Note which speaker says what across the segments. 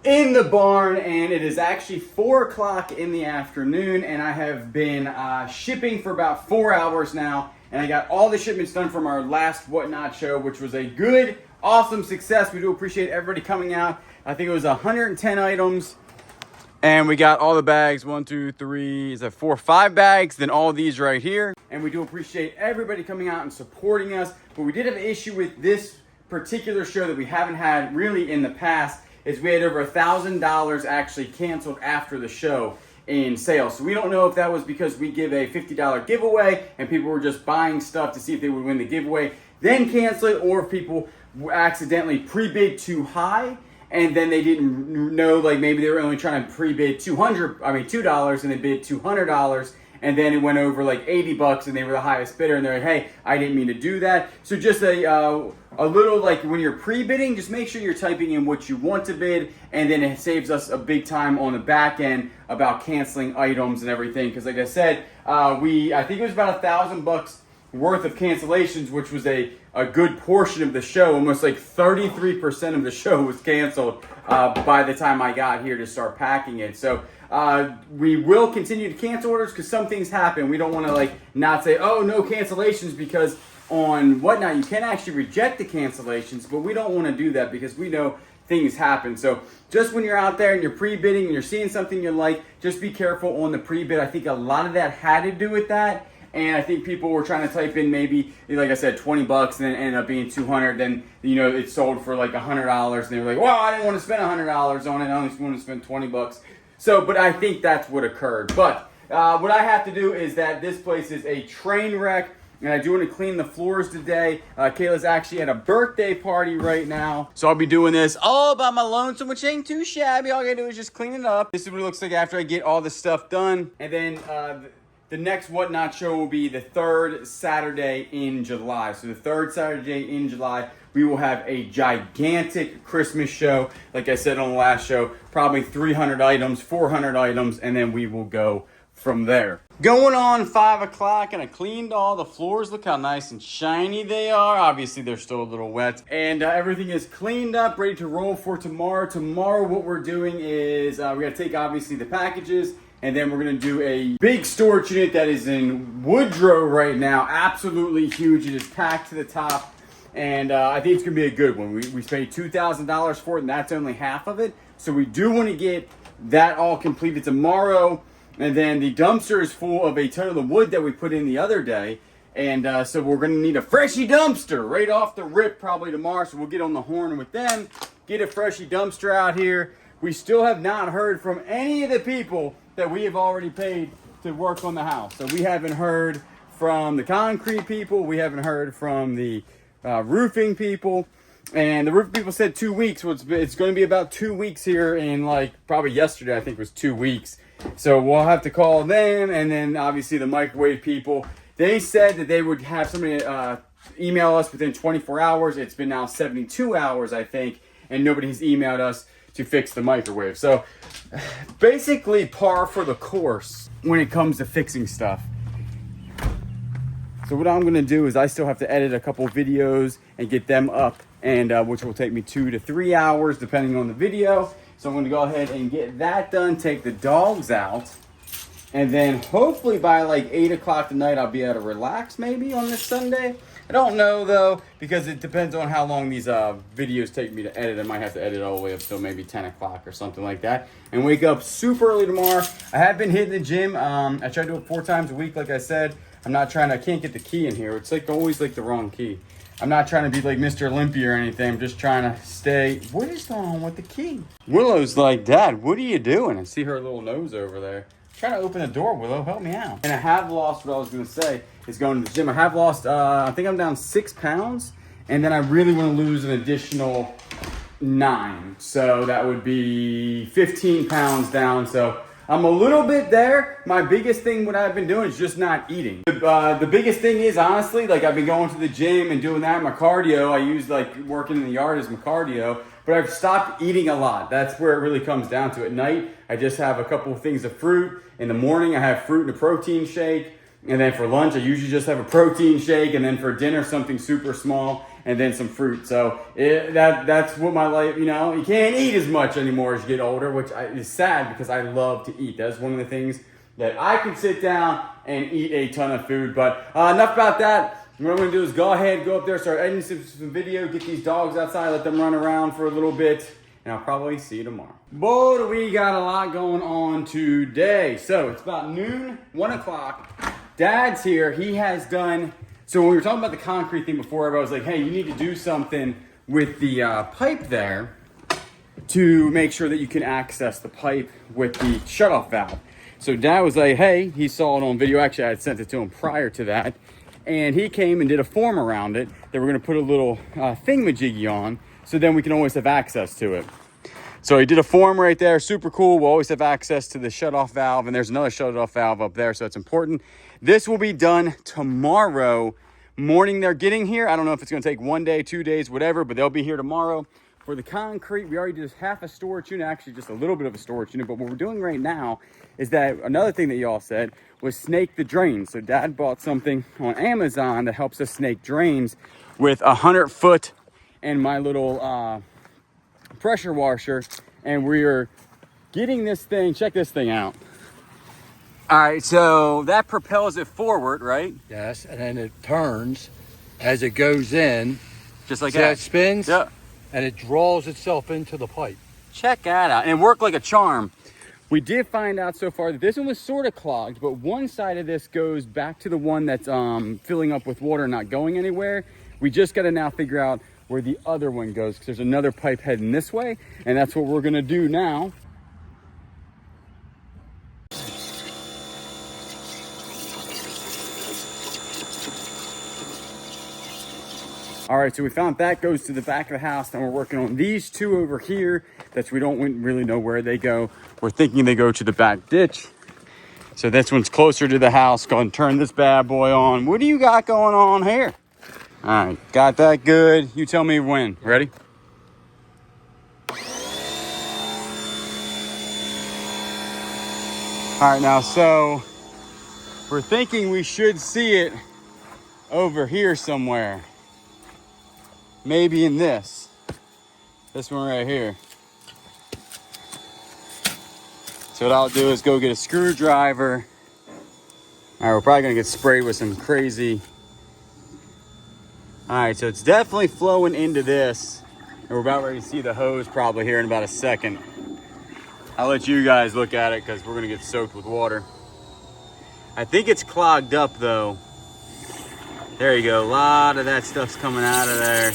Speaker 1: in the barn, and it is actually 4 o'clock in the afternoon, and I have been shipping for about 4 hours now, and I got all the shipments done from our last Whatnot show, which was a good, awesome success. We do appreciate everybody coming out. I think it was 110 items, and we got all the bags, 1, 2, 3, is that 4, 5 bags, then all these right here. And we do appreciate everybody coming out and supporting us, but we did have an issue with this particular show that we haven't had really in the past, is we had over $1,000 actually canceled after the show in sales. So we don't know if that was because we give a $50 giveaway and people were just buying stuff to see if they would win the giveaway, then cancel it, or if people accidentally pre-bid too high and then they didn't know, like maybe they were only trying to pre-bid $200 and they bid $200. And then it went over like 80 bucks and they were the highest bidder and they're like, hey, I didn't mean to do that. So just a little, like when you're pre-bidding, just make sure you're typing in what you want to bid, and then it saves us a big time on the back end about canceling items and everything. Because like I said, I think it was about $1,000 worth of cancellations, which was a good portion of the show. Almost like 33% of the show was canceled by the time I got here to start packing it. So we will continue to cancel orders because some things happen. We don't want to like not say, oh, no cancellations, because on Whatnot you can actually reject the cancellations, but we don't want to do that because we know things happen. So just when you're out there and you're pre-bidding and you're seeing something you like, just be careful on the pre-bid. I think a lot of that had to do with that. And I think people were trying to type in maybe, like I said, 20 bucks, and then it ended up being 200. Then, you know, it sold for like $100, and they were like, well, I didn't want to spend $100 on it. I only want to spend 20 bucks. So, but I think that's what occurred. But what I have to do is that this place is a train wreck, and I do want to clean the floors today. Kayla's actually at a birthday party right now, so I'll be doing this all by my lonesome, which ain't too shabby. All I gotta do is just clean it up. This is what it looks like after I get all this stuff done. And then the next Whatnot show will be the third Saturday in July. So the third Saturday in July, we will have a gigantic Christmas show. Like I said on the last show, probably 300 items, 400 items, and then we will go from there. Going on 5 o'clock, and I cleaned all the floors. Look how nice and shiny they are. Obviously, they're still a little wet. And everything is cleaned up, ready to roll for tomorrow. Tomorrow, what we're doing is we're going to take, obviously, the packages, and then we're going to do a big storage unit that is in Woodrow right now. Absolutely huge. It is packed to the top. And I think it's going to be a good one. We paid $2,000 for it, and that's only half of it. So we do want to get that all completed tomorrow. And then the dumpster is full of a ton of the wood that we put in the other day. And so we're going to need a freshy dumpster right off the rip probably tomorrow. So we'll get on the horn with them, get a freshy dumpster out here. We still have not heard from any of the people that we have already paid to work on the house. So we haven't heard from the concrete people. We haven't heard from the roofing people. And the roofing people said 2 weeks. So it's going to be about 2 weeks here, in like probably yesterday I think was 2 weeks. So we'll have to call them. And then obviously the microwave people, they said that they would have somebody email us within 24 hours. It's been now 72 hours, I think, and nobody's emailed us to fix the microwave. So basically par for the course when it comes to fixing stuff. So what I'm going to do is I still have to edit a couple videos and get them up, and which will take me 2 to 3 hours depending on the video. So I'm going to go ahead and get that done, take the dogs out, and then hopefully by like 8 o'clock tonight I'll be able to relax maybe on this Sunday. I don't know though, because it depends on how long these videos take me to edit. I might have to edit all the way up till maybe 10 o'clock or something like that, and wake up super early tomorrow. I have been hitting the gym. I try to do it 4 times a week like I said. I can't get the key in here. It's like always like the wrong key. I'm not trying to be like Mr. Olympia or anything. I'm just trying to stay. What is going on with the key? Willow's like, Dad, what are you doing? I see her little nose over there. I'm trying to open the door, Willow. Help me out. And I have lost, what I was going to say, is going to the gym. I have lost, I think I'm down 6 pounds. And then I really want to lose an additional 9. So that would be 15 pounds down. So I'm a little bit there. My biggest thing, what I've been doing is just not eating. The biggest thing is, honestly, like I've been going to the gym and doing that. My cardio, I use like working in the yard as my cardio, but I've stopped eating a lot. That's where it really comes down to. At night, I just have a couple of things of fruit. In the morning, I have fruit and a protein shake. And then for lunch, I usually just have a protein shake. And then for dinner, something super small. and then some fruit. So that's what my life, you know, you can't eat as much anymore as you get older, which is sad because I love to eat. That's one of the things that I can sit down and eat a ton of food. But enough about that. What I'm gonna do is go ahead, go up there, start editing some video, get these dogs outside, let them run around for a little bit, and I'll probably see you tomorrow. Boy, do we got a lot going on today. So it's about noon, 1 o'clock. Dad's here. He has done, so when we were talking about the concrete thing before, everybody was like, hey, you need to do something with the pipe there to make sure that you can access the pipe with the shutoff valve. So Dad was like, hey, he saw it on video. Actually, I had sent it to him prior to that. And he came and did a form around it that we're gonna put a little thingamajiggy on, so then we can always have access to it. So he did a form right there, super cool. We'll always have access to the shutoff valve, and there's another shutoff valve up there, so it's important. This will be done tomorrow morning. They're getting here. I don't know if it's gonna take 1 day, 2 days, whatever, but they'll be here tomorrow. For the concrete, we already did half a storage unit, actually just a little bit of a storage unit, but what we're doing right now is that another thing that y'all said was snake the drains. So Dad bought something on Amazon that helps us snake drains with 100-foot and my little pressure washer, and we're getting this thing, check this thing out. All right, so that propels it forward, right?
Speaker 2: Yes, and then it turns as it goes in.
Speaker 1: Just like
Speaker 2: See
Speaker 1: that.
Speaker 2: how it spins?
Speaker 1: Yep.
Speaker 2: And it draws itself into the pipe.
Speaker 1: Check that out, and it worked like a charm. We did find out so far that this one was sort of clogged, but one side of this goes back to the one that's filling up with water and not going anywhere. We just got to now figure out where the other one goes, because there's another pipe heading this way, and that's what we're gonna do now. All right, so we found that goes to the back of the house, and we're working on these two over here that we don't really know where they go. We're thinking they go to the back ditch. So this one's closer to the house. Go and turn this bad boy on. What do you got going on here? All right, got that good. You tell me when. Ready? All right, now, so we're thinking we should see it over here somewhere. Maybe in this one right here. So what I'll do is go get a screwdriver. All right, we're probably gonna get sprayed with some crazy. All right, so it's definitely flowing into this, and we're about ready to see the hose probably here in about a second. I'll let you guys look at it because we're gonna get soaked with water. I think it's clogged up though. There you go, a lot of that stuff's coming out of there.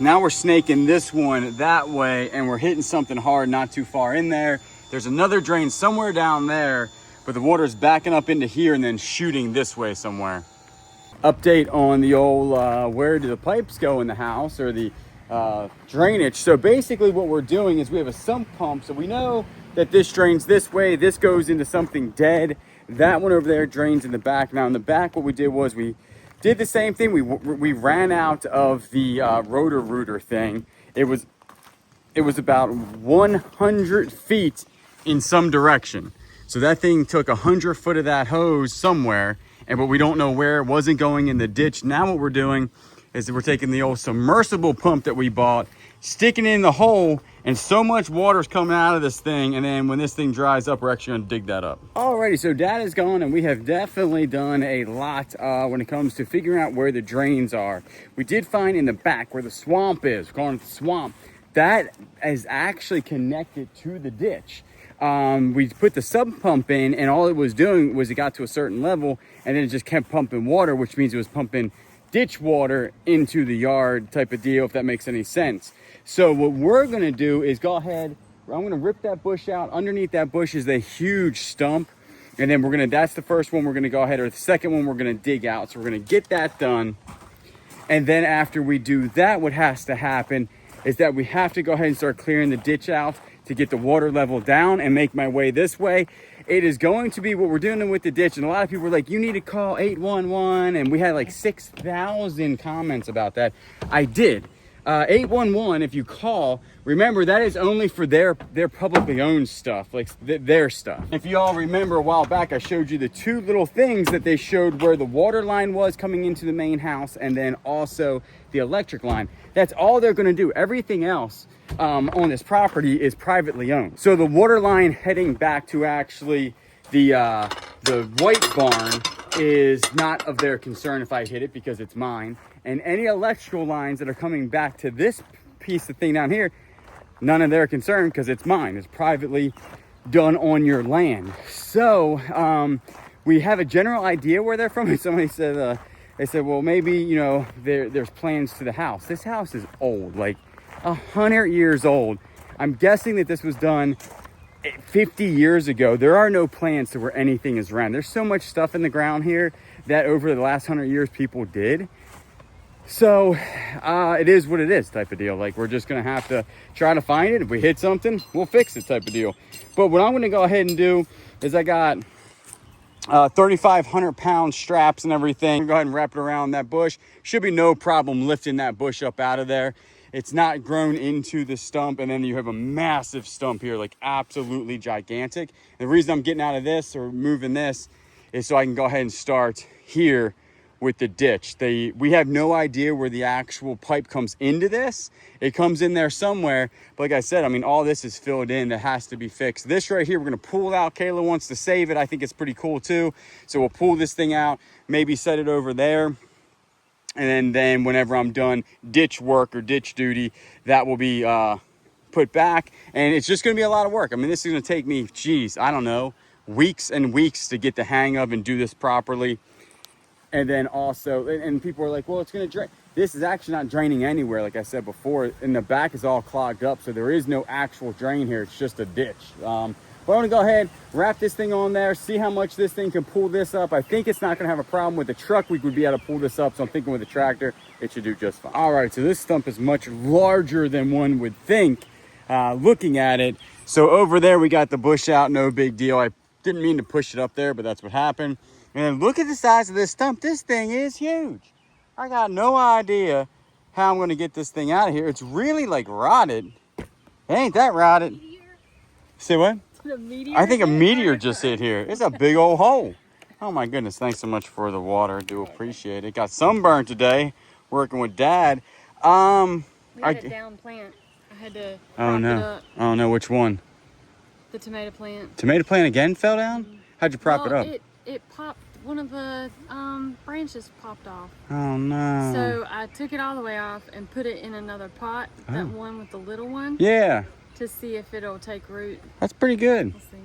Speaker 1: Now we're snaking this one that way, and we're hitting something hard not too far in there. There's another drain somewhere down there, but the water's backing up into here and then shooting this way somewhere. Update on the old where do the pipes go in the house, or the drainage. So basically what we're doing is we have a sump pump, so we know that this drains this way, this goes into something dead, that one over there drains in the back. Now in the back, what we did was we did the same thing. We ran out of the rotor rooter thing. It was about 100 feet in some direction. So that thing took 100 foot of that hose somewhere, but we don't know where. It wasn't going in the ditch. Now what we're doing is that we're taking the old submersible pump that we bought, sticking it in the hole, and so much water's coming out of this thing, and then when this thing dries up, we're actually gonna dig that up. Alrighty, so Dad is gone, and we have definitely done a lot when it comes to figuring out where the drains are. We did find in the back where the swamp is, we're calling it the swamp, that is actually connected to the ditch. We put the sub pump in, and all it was doing was it got to a certain level, and then it just kept pumping water, which means it was pumping ditch water into the yard type of deal, if that makes any sense. So what we're gonna do is go ahead, I'm gonna rip that bush out. Underneath that bush is a huge stump, and then that's the first one we're gonna go ahead, or the second one we're gonna dig out. So we're gonna get that done, and then after we do that, what has to happen is that we have to go ahead and start clearing the ditch out to get the water level down and make my way this way. It is going to be what we're doing with the ditch, and a lot of people were like, you need to call 811, and we had like 6,000 comments about that. I did. 811, if you call, remember that is only for their publicly owned stuff, like their stuff. If you all remember a while back, I showed you the two little things that they showed where the water line was coming into the main house and then also the electric line. That's all they're gonna do. Everything else on this property is privately owned. So the water line heading back to actually the white barn is not of their concern if I hit it because it's mine. And any electrical lines that are coming back to this piece of thing down here, none of their concern because it's mine. It's privately done on your land. So we have a general idea where they're from. And somebody said, they said, well, maybe, you know, there's plans to the house. This house is old, like 100 years old. I'm guessing that this was done 50 years ago. There are no plans to where anything is around. There's so much stuff in the ground here that over the last 100 years people did. So it is what it is type of deal. Like, we're just gonna have to try to find it. If we hit something, we'll fix it type of deal. But what I'm gonna go ahead and do is I got 3,500 pound straps and everything. Go ahead and wrap it around that bush. Should be no problem lifting that bush up out of there. It's not grown into the stump, and then you have a massive stump here, like absolutely gigantic. The reason I'm getting out of this or moving this is so I can go ahead and start here with the ditch. We have no idea where the actual pipe comes into this. It comes in there somewhere, but like I said, I mean, all this is filled in. That has to be fixed. This right here, we're gonna pull out. Kayla wants to save it. I think it's pretty cool too. So we'll pull this thing out, maybe set it over there. And then whenever I'm done ditch work or ditch duty, that will be put back. And it's just gonna be a lot of work. I mean, this is gonna take me, geez, I don't know, weeks and weeks to get the hang of and do this properly. And then also, and people are like, well, it's gonna drain. This is actually not draining anywhere. Like I said before, in the back is all clogged up. So there is no actual drain here. It's just a ditch. But I'm gonna go ahead, wrap this thing on there, see how much this thing can pull this up. I think it's not gonna have a problem with the truck. We would be able to pull this up. So I'm thinking with the tractor, it should do just fine. All right, so this stump is much larger than one would think looking at it. So over there, we got the bush out, no big deal. I didn't mean to push it up there, but that's what happened. And look at the size of this stump. This thing is huge. I got no idea how I'm gonna get this thing out of here. It's really like rotted. It ain't that rotted.
Speaker 3: Meteor?
Speaker 1: Say what?
Speaker 3: Did a meteor
Speaker 1: I think a
Speaker 3: hit?
Speaker 1: meteor just hit here. It's a big old hole. Oh my goodness, thanks so much for the water. I do appreciate it. Got sunburned today working with Dad.
Speaker 3: We had a down plant. I had to prop it up.
Speaker 1: Oh no, which one?
Speaker 3: The tomato plant.
Speaker 1: Tomato plant again fell down? How'd you prop it up?
Speaker 3: It popped. One of the branches popped off.
Speaker 1: Oh no.
Speaker 3: So I took it all the way off and put it in another pot. That one with the little one.
Speaker 1: Yeah.
Speaker 3: To see if it'll take root.
Speaker 1: That's pretty good.
Speaker 3: We'll see.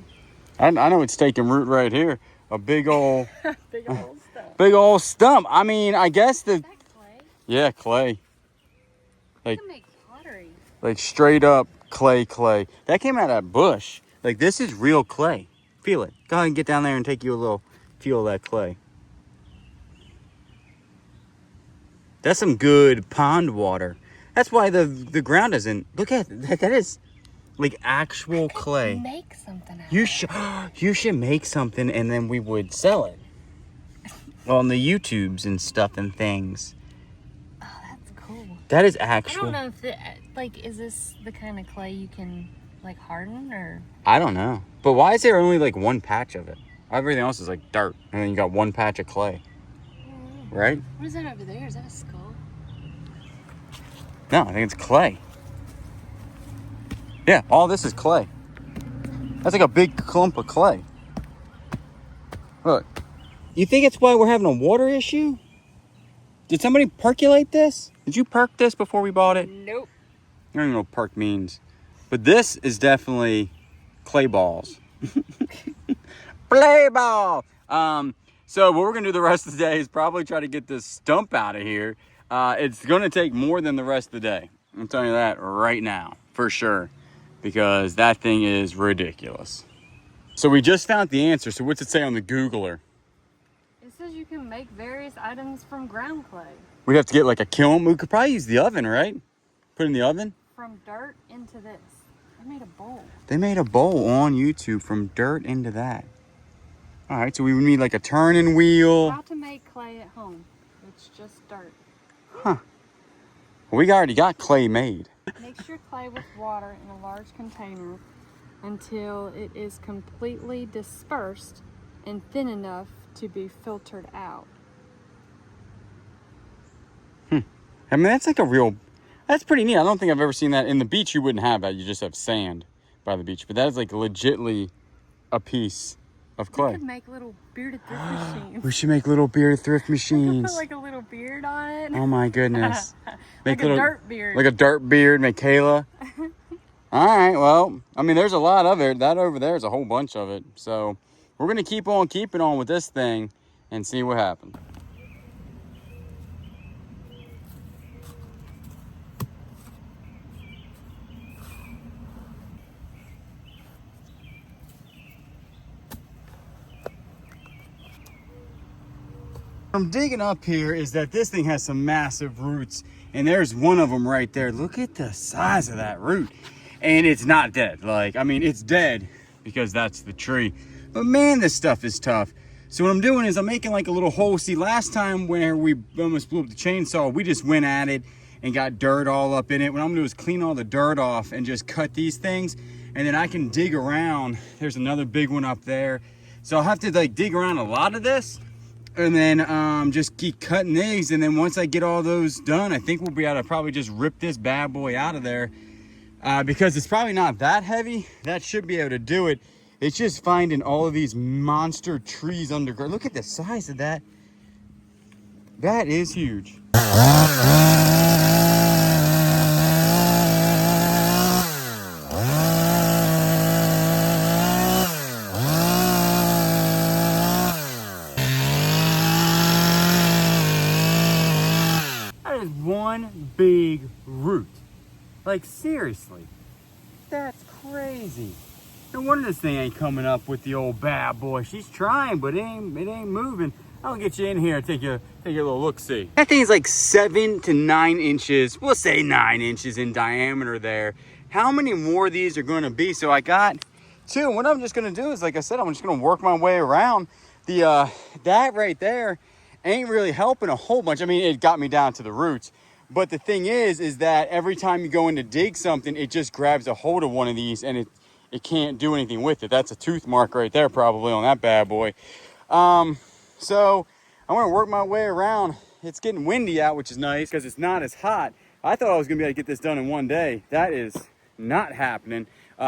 Speaker 1: I know it's taking root right here. A big old
Speaker 3: Big old stuff.
Speaker 1: big old stump. I mean, I guess
Speaker 3: Is that clay?
Speaker 1: yeah, clay.
Speaker 3: You can make pottery.
Speaker 1: Like straight up clay. That came out of that bush. Like, this is real clay. Feel it. Go ahead and get down there and take you a little feel of that clay. That's some good pond water. That's why the ground isn't. Look at that. That is like actual clay.
Speaker 3: Make something out
Speaker 1: You should make something and then we would sell it on the YouTubes and stuff and things.
Speaker 3: Oh, that's cool.
Speaker 1: That is
Speaker 3: I
Speaker 1: actual.
Speaker 3: don't know if is this the kind of clay you can like harden or?
Speaker 1: I don't know. But why is there only like one patch of it? Everything else is like dirt, and then you got one patch of clay, right?
Speaker 3: What is that over there? Is that a skull?
Speaker 1: No, I think it's clay. Yeah, all this is clay. That's like a big clump of clay. Look. You think it's why we're having a water issue? Did somebody percolate this? Did you perk this before we bought it?
Speaker 3: Nope.
Speaker 1: I don't even know what perk means. But this is definitely clay balls. Play ball. So what we're gonna do the rest of the day is probably try to get this stump out of here. It's gonna take more than the rest of the day. I'm telling you that right now, for sure, because that thing is ridiculous. So we just found the answer. So what's it say on the Googler?
Speaker 3: It says you can make various items from ground clay.
Speaker 1: We have to get like a kiln. We could probably use the oven, right? Put it in the oven.
Speaker 3: From dirt into this. I made a bowl.
Speaker 1: They made a bowl on YouTube from dirt into that. All right, so we would need like a turning wheel.
Speaker 3: How to make clay at home. It's just dirt.
Speaker 1: Huh. We already got clay made.
Speaker 3: Mix your clay with water in a large container until it is completely dispersed and thin enough to be filtered out.
Speaker 1: I mean, that's like a real, that's pretty neat. I don't think I've ever seen that. In the beach, you wouldn't have that. You just have sand by the beach. But that is like legitly a piece of clay.
Speaker 3: We could make little bearded thrift machines.
Speaker 1: We should make little bearded thrift machines.
Speaker 3: Put like a little beard on it.
Speaker 1: Oh my goodness.
Speaker 3: Like a dirt beard.
Speaker 1: Like a dirt beard, Michaela. All right, well, I mean, there's a lot of it. That over there is a whole bunch of it. So we're going to keep on keeping on with this thing and see what happens. What I'm digging up here is that this thing has some massive roots, and there's one of them right there. Look at the size of that root. And it's not dead. Like, I mean, it's dead because that's the tree. But man, this stuff is tough. So what I'm doing is I'm making like a little hole. See, last time where we almost blew up the chainsaw, we just went at it and got dirt all up in it. What I'm gonna do is clean all the dirt off and just cut these things. And then I can dig around. There's another big one up there. So I'll have to like dig around a lot of this. And then just keep cutting these. And then once I get all those done, I think we'll be able to probably just rip this bad boy out of there. Because it's probably not that heavy. That should be able to do it. It's just finding all of these monster trees underground. Look at the size of that. That is huge. That is one big root. Like, seriously, that's crazy. No wonder this thing ain't coming up with the old bad boy. She's trying, but it ain't moving. I'll get you in here and take a little look-see. That thing's like 7 to 9 inches. We'll say 9 inches in diameter there. How many more of these are gonna be? So I got 2. What I'm just gonna do is, like I said, I'm just gonna work my way around. The that right there ain't really helping a whole bunch. I mean, it got me down to the roots. But the thing is that every time you go in to dig something, it just grabs a hold of one of these and it can't do anything with it. That's a tooth mark right there probably on that bad boy. So I'm gonna work my way around. It's getting windy out, which is nice because it's not as hot. I thought I was gonna be able to get this done in one day. That is not happening.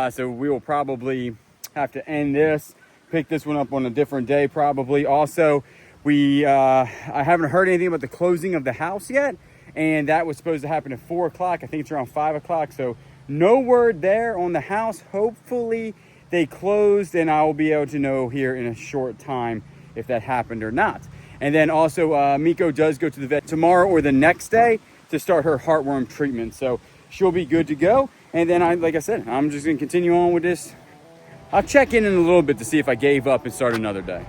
Speaker 1: So we will probably have to end this, pick this one up on a different day probably. Also, I haven't heard anything about the closing of the house yet. And that was supposed to happen at 4 o'clock. I think it's around 5 o'clock. So no word there on the house. Hopefully they closed and I will be able to know here in a short time if that happened or not. And then also Miko does go to the vet tomorrow or the next day to start her heartworm treatment. So she'll be good to go. And then like I said, I'm just gonna continue on with this. I'll check in a little bit to see if I gave up and start another day.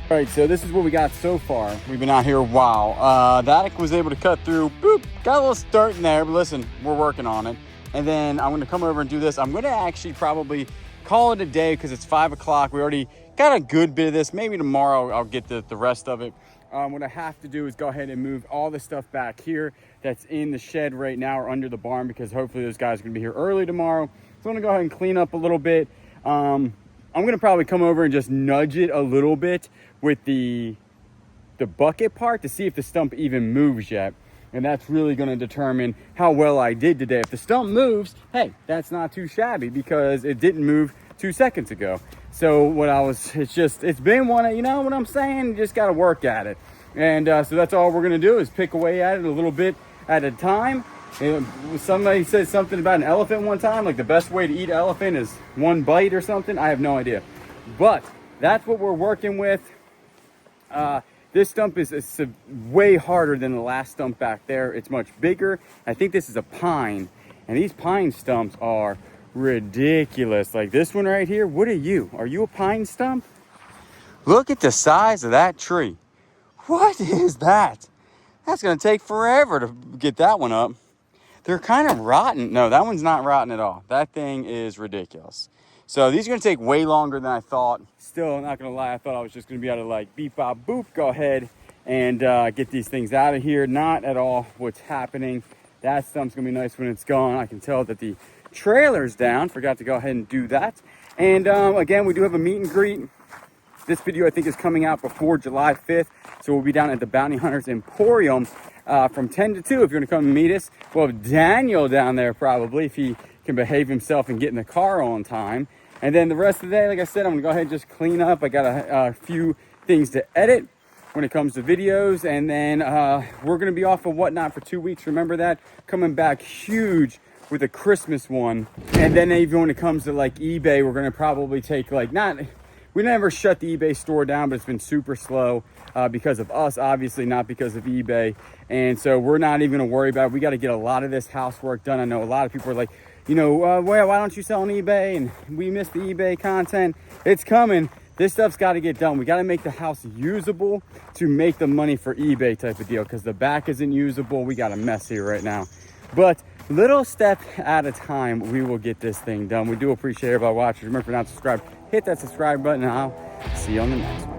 Speaker 1: All right, so this is what we got so far. We've been out here a while. That was able to cut through, boop, got a little dirt in there, but listen, we're working on it. And then I'm gonna come over and do this. I'm gonna actually probably call it a day because it's 5 o'clock. We already got a good bit of this. Maybe tomorrow I'll get the rest of it. What I have to do is go ahead and move all the stuff back here that's in the shed right now or under the barn because hopefully those guys are gonna be here early tomorrow. So I'm gonna go ahead and clean up a little bit. I'm gonna probably come over and just nudge it a little bit with the bucket part to see if the stump even moves yet. And that's really gonna determine how well I did today. If the stump moves, hey, that's not too shabby because it didn't move 2 seconds ago. So it's been one, you know what I'm saying? You just gotta work at it. And so that's all we're gonna do is pick away at it a little bit at a time. And somebody said something about an elephant one time, like the best way to eat elephant is one bite or something. I have no idea. But that's what we're working with. This stump is way harder than the last stump back there. It's much bigger. I think this is a pine, and these pine stumps are ridiculous. Like this one right here. What are you? Are you a pine stump? Look at the size of that tree. What is that? That's gonna take forever to get that one up. They're kind of rotten. No, that one's not rotten at all. That thing is ridiculous. So these are gonna take way longer than I thought. Still, not gonna lie, I thought I was just gonna be able to like beep, bop, boop, go ahead and get these things out of here. Not at all what's happening. That stump's gonna be nice when it's gone. I can tell that the trailer's down. Forgot to go ahead and do that. And again, we do have a meet and greet. This video I think is coming out before July 5th. So we'll be down at the Bounty Hunters Emporium from 10 to 2 if you're gonna come and meet us. We'll have Daniel down there probably if he can behave himself and get in the car on time. And then the rest of the day, like I said, I'm gonna go ahead and just clean up. I got a few things to edit when it comes to videos. And then we're gonna be off of Whatnot for 2 weeks. Remember that? Coming back huge with a Christmas one. And then even when it comes to like eBay, we're gonna probably take like, we never shut the eBay store down, but it's been super slow because of us, obviously, not because of eBay. And so we're not even gonna worry about it. We gotta get a lot of this housework done. I know a lot of people are like, you know, well, why don't you sell on eBay? And we missed the eBay content. It's coming. This stuff's gotta get done. We gotta make the house usable to make the money for eBay type of deal, because the back isn't usable. We got a mess here right now. But little step at a time, we will get this thing done. We do appreciate everybody watching. Remember, if you're not subscribed, hit that subscribe button, and I'll see you on the next one.